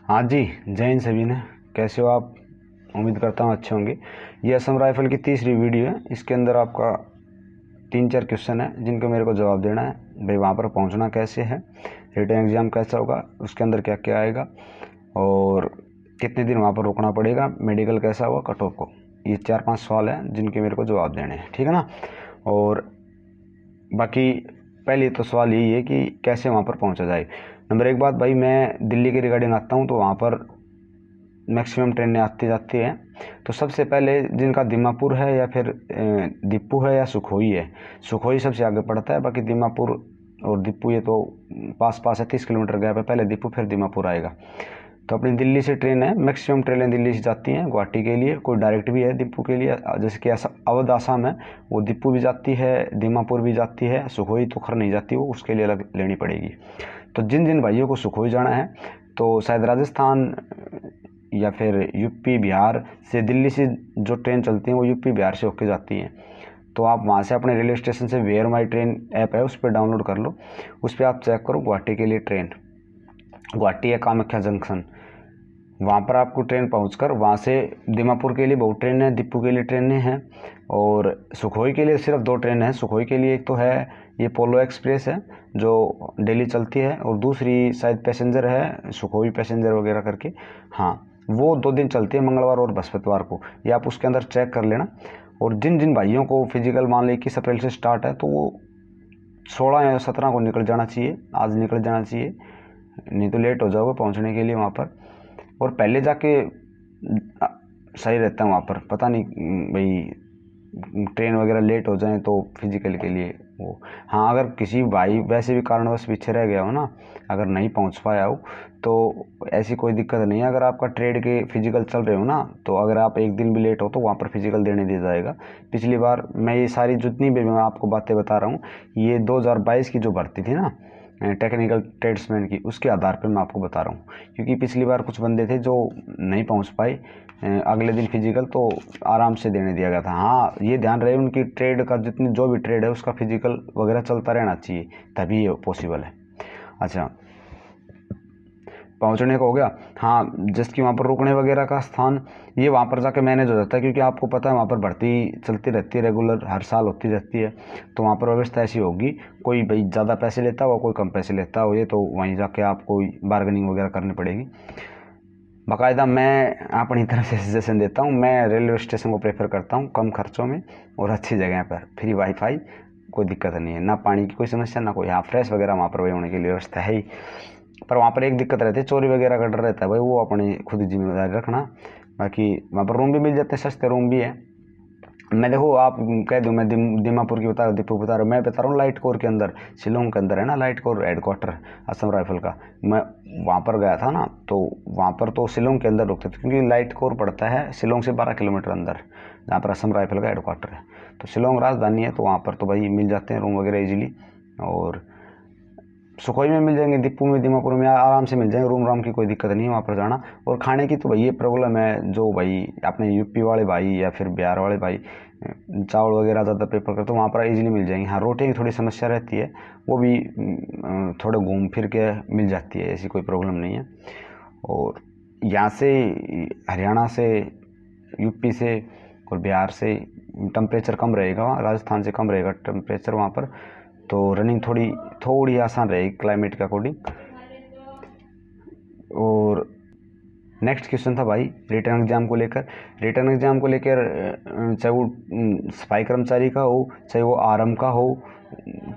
हाँ जी, जय हिंद सभी ने। कैसे हो आप? उम्मीद करता हूँ अच्छे होंगे। ये असम राइफल की तीसरी वीडियो है। इसके अंदर आपका 3-4 क्वेश्चन है जिनको मेरे को जवाब देना है। भाई वहाँ पर पहुँचना कैसे है, रिटन एग्ज़ाम कैसा होगा, उसके अंदर क्या क्या आएगा और कितने दिन वहाँ पर रुकना पड़ेगा, मेडिकल कैसा होगा, कट ऑफ को। ये 4-5 सवाल हैं जिनके मेरे को जवाब देने हैं, ठीक है ना। और बाकी पहले तो सवाल यही है कि कैसे वहाँ पर पहुँचा जाए। नंबर एक बात भाई, मैं दिल्ली के रिगार्डिंग आता हूँ तो वहाँ पर मैक्सिमम ट्रेनें आती जाती हैं। तो सबसे पहले जिनका दीमापुर है या फिर दीपू है या सुखोई है, सुखोई सबसे आगे पड़ता है। बाकी दीमापुर और दीपू ये तो पास पास है, 30 किलोमीटर गैप है। पहले दीपू फिर दीमापुर आएगा। तो अपनी दिल्ली से ट्रेन है, मैक्सिमम ट्रेनें दिल्ली से जाती हैं गुवाहाटी के लिए। कोई डायरेक्ट भी है दीपू के लिए, जैसे कि अवध आसाम है, वो दीपू भी जाती है, दीमापुर भी जाती है। सुखोई तो खर नहीं जाती, वो उसके लिए अलग लेनी पड़ेगी। तो जिन जिन भाइयों को सुखोई जाना है तो शायद राजस्थान या फिर यूपी बिहार से दिल्ली से जो ट्रेन चलती हैं वो यूपी बिहार से होके जाती हैं। तो आप वहाँ से अपने रेलवे स्टेशन से वेयर माई ट्रेन ऐप है, उस पर डाउनलोड कर लो। उस पर आप चेक करो गुवाहाटी के लिए ट्रेन, गुवाहाटी या कामाख्या जंक्शन, वहाँ पर आपको ट्रेन पहुँचकर वहाँ से दीमापुर के लिए बहुत ट्रेन है, दीपू के लिए ट्रेनें हैं और सुखोई के लिए सिर्फ 2 ट्रेन हैं। सुखोई के लिए एक तो है ये पोलो एक्सप्रेस है जो डेली चलती है, और दूसरी शायद पैसेंजर है, सुखोई पैसेंजर वगैरह करके। हाँ, वो 2 दिन चलती है, मंगलवार और बृहस्पतिवार को। ये आप उसके अंदर चेक कर लेना। और जिन जिन भाइयों को फिजिकल मान लो 21 अप्रैल से स्टार्ट है तो वो 16 या 17 को निकल जाना चाहिए, आज निकल जाना चाहिए, नहीं तो लेट हो जाओगे पहुंचने के लिए वहाँ पर। और पहले जाके सही रहता है वहाँ पर। पता नहीं भाई ट्रेन वगैरह लेट हो जाए तो फिजिकल के लिए वो। हाँ, अगर किसी भाई वैसे भी कारणवश पीछे रह गया हो ना, अगर नहीं पहुँच पाया हो तो ऐसी कोई दिक्कत नहीं है। अगर आपका ट्रेड के फिजिकल चल रहे हो ना, तो अगर आप एक दिन भी लेट हो तो वहाँ पर फिजिकल देने दिया जाएगा। पिछली बार मैं ये सारी जितनी भी मैं आपको बातें बता रहा हूँ, ये 2022 की जो भर्ती थी ना टेक्निकल ट्रेड्समैन की, उसके आधार पर मैं आपको बता रहा हूँ। क्योंकि पिछली बार कुछ बंदे थे जो नहीं पहुँच पाए अगले दिन फिजिकल, तो आराम से देने दिया गया था। हाँ, ये ध्यान रहे उनकी ट्रेड का जितनी जो भी ट्रेड है उसका फिजिकल वगैरह चलता रहना चाहिए, तभी ये पॉसिबल है। अच्छा, पहुंचने का हो गया। हाँ, जैसे कि वहाँ पर रुकने वगैरह का स्थान ये वहाँ पर जाके मैनेज हो जाता है, क्योंकि आपको पता है वहाँ पर भर्ती चलती रहती है, रेगुलर हर साल होती रहती है। तो वहाँ पर व्यवस्था ऐसी होगी, कोई भाई ज़्यादा पैसे लेता हो, कोई कम पैसे लेता हो, ये तो वहीं जाके आपको बार्गेनिंग वगैरह करनी पड़ेगी। बाकायदा मैं अपनी तरफ से सजेशन देता हूँ, मैं रेलवे स्टेशन को प्रेफर करता हूँ कम खर्चों में और अच्छी जगह पर, फ्री वाईफाई, कोई दिक्कत नहीं है, ना पानी की कोई समस्या, ना कोई। हाँ, फ्रेश वगैरह वहाँ पर वही होने की व्यवस्था है ही। पर वहाँ पर एक दिक्कत रहती है, चोरी वगैरह का डर रहता है भाई, वो अपनी खुद ही जिम्मेदारी रखना। बाकी वहाँ पर रूम भी मिल जाते हैं, सस्ते रूम भी है। मैं देखो आप कह दूँ, मैं दीमापुर की बता रहा हूँ, दीपू बता रहा हूँ, मैं बता रहा हूँ लाइट कोर के अंदर, शिलोंग के अंदर है ना light core headquarter Assam rifle का। मैं वहाँ पर गया था ना, तो वहाँ पर तो शिलोंग के अंदर रुकते थे, क्योंकि लाइट कोर पड़ता है शिलोंग से 12 किलोमीटर अंदर, जहाँ पर असम राइफल का हेडक्वार्टर है। तो शिलोंग राजधानी है, तो वहाँ पर तो भाई मिल जाते हैं रूम वगैरह ईजिली। और सुखोई में मिल जाएंगे, दीपू में, दीमापुर में आराम से मिल जाएंगे, रूम राम की कोई दिक्कत नहीं है वहाँ पर जाना। और खाने की तो भाई ये प्रॉब्लम है, जो भाई अपने यूपी वाले भाई या फिर बिहार वाले भाई चावल वगैरह ज़्यादा प्रेफर करते हैं, वहाँ पर इजीली मिल जाएंगे। हाँ, रोटी की थोड़ी समस्या रहती है, वो भी थोड़ा घूम फिर के मिल जाती है, ऐसी कोई प्रॉब्लम नहीं है। और यहाँ से हरियाणा से, यूपी से और बिहार से टेम्परेचर कम रहेगा, राजस्थान से कम रहेगा टेम्परेचर वहाँ पर, तो रनिंग थोड़ी थोड़ी आसान रहेगी क्लाइमेट के अकॉर्डिंग। और नेक्स्ट क्वेश्चन था भाई रिटर्न एग्जाम को लेकर। रिटर्न एग्जाम को लेकर चाहे वो सफाई कर्मचारी का हो, चाहे वो आरएम का हो,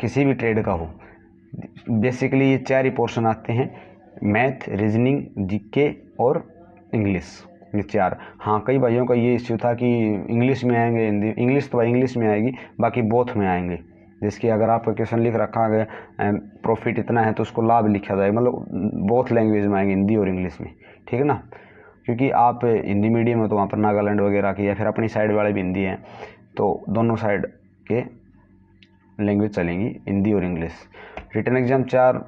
किसी भी ट्रेड का हो, बेसिकली ये 4 ही पोर्शन आते हैं, मैथ, रीजनिंग, जीके और इंग्लिश, ये 4। हाँ, कई भाइयों का ये इश्यू था कि इंग्लिश में आएंगे, हिंदी, इंग्लिश तो भाई इंग्लिश में आएगी, बाकी बोथ में आएंगे। जिसकी अगर आपका क्वेश्चन लिख रखा है प्रॉफिट इतना है तो उसको लाभ लिखा जाएगा, मतलब बोथ लैंग्वेज में आएंगे, हिंदी और इंग्लिश में, ठीक है ना। क्योंकि आप हिंदी मीडियम हो तो वहाँ पर नागालैंड वगैरह की या फिर अपनी साइड वाले भी हिंदी हैं, तो दोनों साइड के लैंग्वेज चलेंगी, हिंदी और इंग्लिश। रिटन एग्जाम 4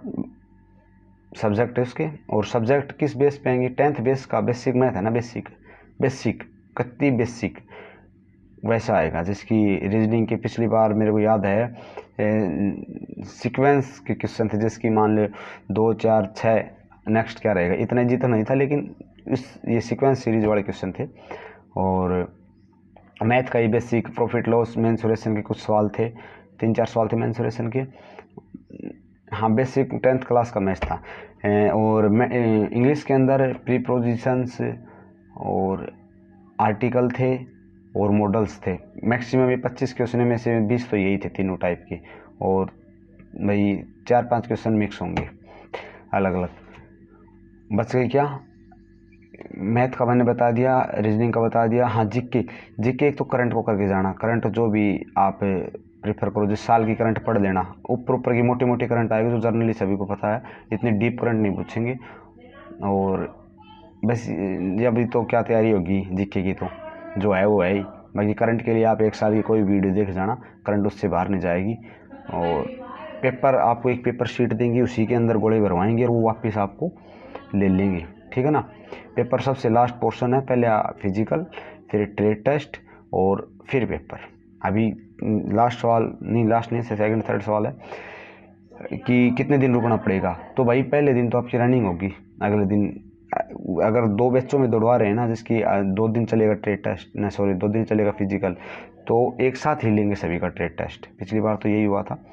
सब्जेक्ट है उसके, और सब्जेक्ट किस बेस पे आएंगे? 10th बेस का बेसिक मैथ है ना, बेसिक कत्ती बेसिक वैसा आएगा। जिसकी रीजनिंग की पिछली बार मेरे को याद है सीक्वेंस के क्वेश्चन थे, जिसकी मान लो 2, 4, 6 नेक्स्ट क्या रहेगा, इतना ईजी तो नहीं था, लेकिन ये सीक्वेंस सीरीज वाले क्वेश्चन थे। और मैथ का ही बेसिक प्रॉफिट लॉस मेंसुरेशन के कुछ सवाल थे, 3-4 सवाल थे मेंसुरेशन के। हाँ, बेसिक 10th क्लास का मैथ था। और इंग्लिश के अंदर प्रीपोजिशंस और आर्टिकल थे और मॉडल्स थे। मैक्सिमम ये 25 क्वेश्चन में से 20 तो यही थे, तीनों टाइप के। और भाई 4-5 क्वेश्चन मिक्स होंगे अलग अलग। बच गई क्या, मैथ का मैंने बता दिया, रीजनिंग का बता दिया। हाँ, जीके एक तो करंट को करके जाना, करंट जो भी आप प्रेफर करो, जिस साल की करंट पढ़ लेना। ऊपर की मोटी मोटी करंट आएगी जो जनरली सभी को पता है, इतनी डीप करंट नहीं पूछेंगे। और बस अभी तो क्या तैयारी होगी जीके की, तो जो है वो है ही। बाकी करंट के लिए आप एक साल की कोई वीडियो देख जाना, करंट उससे बाहर नहीं जाएगी। और पेपर आपको एक पेपर शीट देंगे, उसी के अंदर गोले भरवाएंगे और वो वापस आपको ले लेंगे, ठीक है ना। पेपर सबसे लास्ट पोर्शन है, पहले फिजिकल, फिर ट्रेड टेस्ट और फिर पेपर। अभी लास्ट सवाल नहीं, लास्ट नहीं, सेकंड थर्ड सवाल है कि कितने दिन रुकना पड़ेगा। तो भाई पहले दिन तो आपकी रनिंग होगी, अगले दिन अगर 2 बैचों में दौड़वा रहे हैं ना, जिसकी 2 दिन चलेगा ट्रेड टेस्ट, न सॉरी 2 दिन चलेगा फिजिकल, तो एक साथ ही लेंगे सभी का ट्रेड टेस्ट। पिछली बार तो यही हुआ था।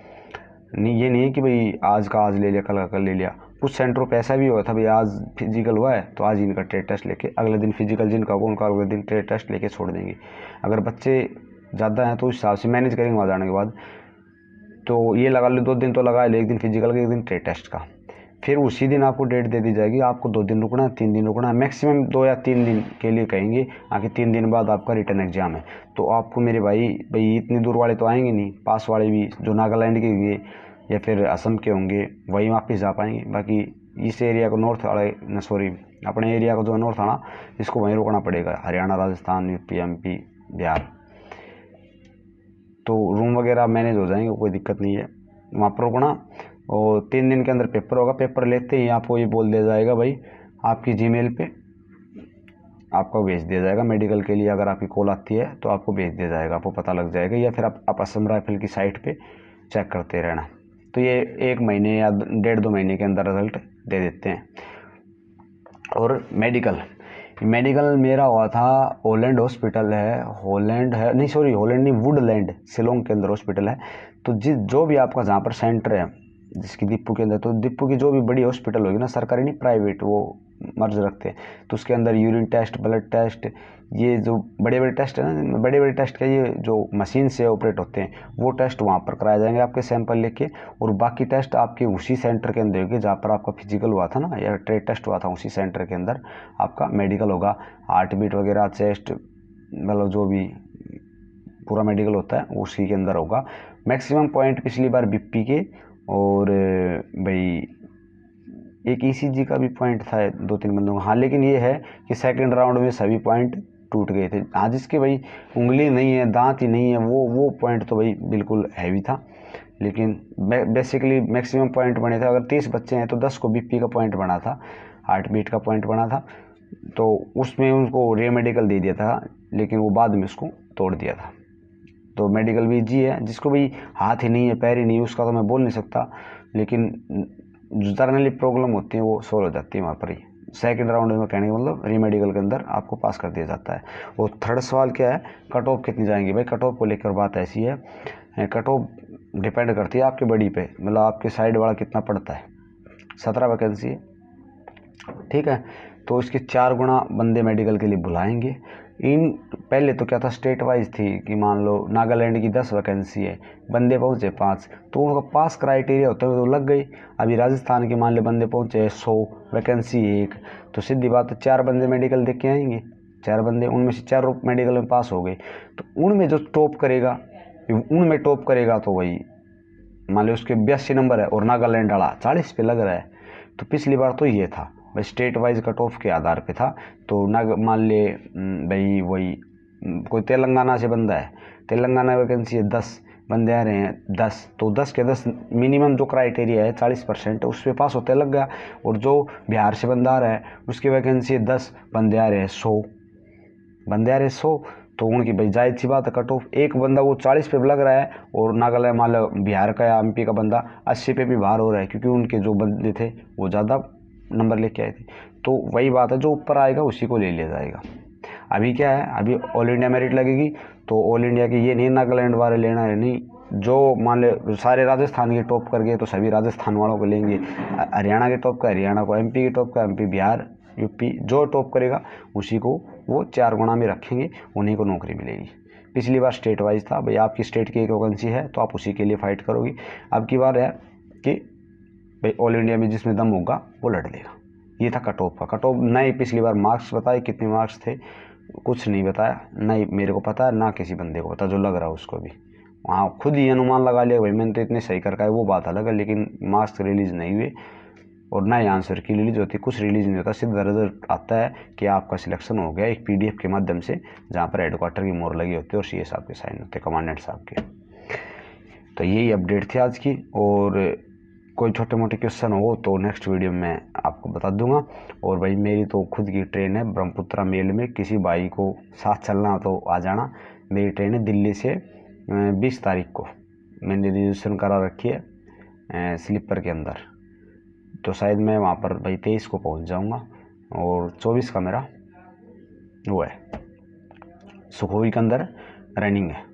नहीं, ये नहीं है कि भाई आज का आज ले लिया, कल का कल ले लिया। कुछ सेंटरों पे ऐसा भी हुआ था, भाई आज फिजिकल हुआ है तो आज ही इनका ट्रेड टेस्ट लेके, अगले दिन फिजिकल जिनका होगा उनका अगले दिन ट्रेड टेस्ट लेके छोड़ देंगे। अगर बच्चे ज़्यादा हैं तो उस हिसाब से मैनेज करेंगे वहाँ जाने के बाद। तो ये लगा लो 2 दिन तो लगा ले, एक दिन फिजिकल का, एक दिन ट्रेड टेस्ट का। फिर उसी दिन आपको डेट दे दी जाएगी, आपको 2 दिन रुकना है, 3 दिन रुकना है, मैक्सिमम 2 या 3 दिन के लिए कहेंगे। आगे 3 दिन बाद आपका रिटर्न एग्जाम है। तो आपको मेरे भाई इतनी दूर वाले तो आएंगे नहीं, पास वाले भी जो नागालैंड के होंगे या फिर असम के होंगे वही वापस जा पाएंगे। बाकी इस एरिया को नॉर्थ वाले न सॉरी अपने एरिया को जो नॉर्थ आना, इसको वहीं रुकना पड़ेगा, हरियाणा, राजस्थान, यूपी, एमपी, बिहार। तो रूम वगैरह मैनेज हो जाएंगे, कोई दिक्कत नहीं है, वहाँ पर रुकना। और 3 दिन के अंदर पेपर होगा। पेपर लेते ही आपको ये बोल दिया जाएगा भाई आपकी जीमेल पे आपको भेज दिया जाएगा। मेडिकल के लिए अगर आपकी कॉल आती है तो आपको भेज दिया जाएगा, आपको पता लग जाएगा, या फिर आप असम राइफल की साइट पे चेक करते रहना। तो ये 1 महीने या 1.5-2 महीने के अंदर रिजल्ट दे देते हैं। और मेडिकल मेरा हुआ था, हॉलैंड हॉस्पिटल है, हॉलैंड है नहीं, सॉरी हॉलैंड नहीं, वुडलैंड शिलोंग के अंदर हॉस्पिटल है। तो जो भी आपका जहाँ पर सेंटर है, जिसकी दीपू के अंदर, तो दीपू की जो भी बड़ी हॉस्पिटल होगी ना, सरकारी नहीं प्राइवेट, वो मर्ज रखते हैं, तो उसके अंदर यूरिन टेस्ट, ब्लड टेस्ट, ये जो बड़े बड़े टेस्ट है ना, बड़े बड़े टेस्ट का ये जो मशीन से ऑपरेट होते हैं, वो टेस्ट वहाँ पर कराए जाएंगे आपके सैंपल लेके। और बाकी टेस्ट आपके उसी सेंटर के अंदर होगी जहाँ पर आपका फिजिकल हुआ था ना, या ट्रेड टेस्ट हुआ था, उसी सेंटर के अंदर आपका मेडिकल होगा। हार्ट बीट वगैरह, चेस्ट, मतलब जो भी पूरा मेडिकल होता है उसी के अंदर होगा। मैक्सिमम पॉइंट पिछली बार बीपी के, और भाई एक ईसीजी का भी पॉइंट था 2-3 बंदों का। हाँ, लेकिन ये है कि सेकंड राउंड में सभी पॉइंट टूट गए थे। हाँ, जिसके भाई उंगली नहीं है, दांत ही नहीं है, वो पॉइंट तो भाई बिल्कुल हैवी था। लेकिन बेसिकली मैक्सिमम पॉइंट बने थे। अगर 30 बच्चे हैं तो 10 को बीपी का पॉइंट बना था, हार्ट बीट का पॉइंट बना था, तो उसमें उनको रेमेडिकल दे दिया था, लेकिन वो बाद में उसको तोड़ दिया था। तो मेडिकल भी जी है, जिसको भी हाथ ही नहीं है, पैर ही नहीं है, उसका तो मैं बोल नहीं सकता, लेकिन जो जर्नली प्रॉब्लम होती है वो सॉल्व हो जाती है वहाँ पर ही। सेकंड राउंड में कहने का मतलब रीमेडिकल के अंदर आपको पास कर दिया जाता है। और थर्ड सवाल क्या है, कट ऑफ कितनी जाएंगी। भाई कट ऑफ को लेकर बात ऐसी है, कट ऑफ डिपेंड करती है आपके बड़ी पे, मतलब आपके साइड वाला कितना पड़ता है। 17 वैकेंसी है, ठीक है, तो इसके 4 गुना बंदे मेडिकल के लिए बुलाएंगे। इन पहले तो क्या था, स्टेट वाइज थी कि मान लो नागालैंड की 10 वैकेंसी है, बंदे पहुँचे 5, तो उनका पास क्राइटेरिया होता है तो लग गई। अभी राजस्थान के मान लो बंदे पहुँचे 100, वैकेंसी 1, तो सीधी बात है 4 बंदे मेडिकल देख के आएंगे, 4 बंदे, उनमें से 4 मेडिकल में पास हो गए। तो उनमें जो टॉप करेगा, तो वही मान लो उसके 82 नंबर है और नागालैंड वाला 40 पे लग रहा है। तो पिछली बार तो ये था भाई, स्टेट वाइज कट ऑफ के आधार पे था। तो मान ले भाई वही कोई तेलंगाना से बंदा है, तेलंगाना वैकेंसी है 10, बंदे आ रहे हैं 10, तो 10 के 10 मिनिमम जो क्राइटेरिया है 40% उस पर पास होते लग गया। और जो बिहार से बंदा आ रहा है उसकी वैकेंसी है 10, बंदे आ रहे हैं 100, तो उनकी भाई जायज़ सी बात है, कट ऑफ एक बंदा वो 40 पे लग रहा है, और नागालैंड मान बिहार का या एमपी का बंदा 80 पे भी बाहर हो रहा है, क्योंकि उनके जो बंदे थे वो ज़्यादा नंबर लेके आए थे। तो वही बात है, जो ऊपर आएगा उसी को ले लिया जाएगा। अभी क्या है, अभी ऑल इंडिया मेरिट लगेगी, तो ऑल इंडिया के ये नहीं नागालैंड वाले लेना है, नहीं, जो मान ले सारे राजस्थान के टॉप कर गए तो सभी राजस्थान वालों को लेंगे, हरियाणा के टॉप का हरियाणा को, एमपी के टॉप का एमपी, बिहार, यूपी, जो टॉप करेगा उसी को वो 4 गुना में रखेंगे, उन्हीं को नौकरी मिलेगी। पिछली बार स्टेट वाइज था, भाई आपकी स्टेट की एक वैकेंसी है तो आप उसी के लिए फाइट करोगे। अब की बार है कि भाई ऑल इंडिया में जिसमें दम होगा वो लड़ लेगा। ये था कट ऑफ का। कट ऑफ नहीं, पिछली बार मार्क्स बताए कितने मार्क्स थे, कुछ नहीं बताया, नहीं मेरे को पता है ना किसी बंदे को पता जो लग रहा है उसको भी, वहाँ खुद ही अनुमान लगा लिया भाई मैंने तो इतने सही कर का है, वो बात अलग है। लेकिन मार्क्स रिलीज़ नहीं हुए और ना ही आंसर की रिलीज होती, कुछ रिलीज नहीं होता, सीधा रिजल्ट आता है कि आपका सिलेक्शन हो गया एक पीडीएफ के माध्यम से, जहाँ पर हेडक्वार्टर की मोहर लगी होती है और सीए साहब के साइन होते हैं, कमांडेंट साहब के। तो यही अपडेट थी आज की, और कोई छोटे मोटे क्वेश्चन हो तो नेक्स्ट वीडियो में आपको बता दूंगा। और भाई मेरी तो खुद की ट्रेन है ब्रह्मपुत्रा मेल में, किसी भाई को साथ चलना तो आ जाना। मेरी ट्रेन है दिल्ली से 20 तारीख को, मैंने रिजर्वेशन करा रखी है स्लीपर के अंदर, तो शायद मैं वहाँ पर भाई 23 को पहुँच जाऊँगा। और 24 का मेरा वो है सुखोई के अंदर रनिंग है,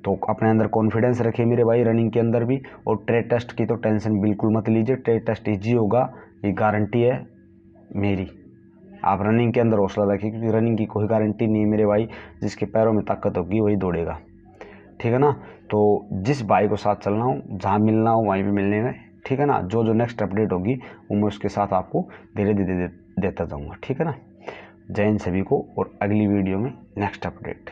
तो अपने अंदर कॉन्फिडेंस रखिए मेरे भाई रनिंग के अंदर भी। और ट्रेड टेस्ट की तो टेंशन बिल्कुल मत लीजिए, ट्रेड टेस्ट ईजी होगा, ये गारंटी है मेरी। आप रनिंग के अंदर हौसला रखिए, क्योंकि रनिंग की कोई गारंटी नहीं मेरे भाई, जिसके पैरों में ताकत होगी वही दौड़ेगा, ठीक है ना। तो जिस भाई को साथ चलना हो, जहाँ मिलना हो वहीं पे मिलने में, ठीक है ना। जो जो नेक्स्ट अपडेट होगी वो मैं उसके साथ आपको धीरे धीरे देता जाऊँगा, ठीक है ना। जय हिंद सभी को, और अगली वीडियो में नेक्स्ट अपडेट।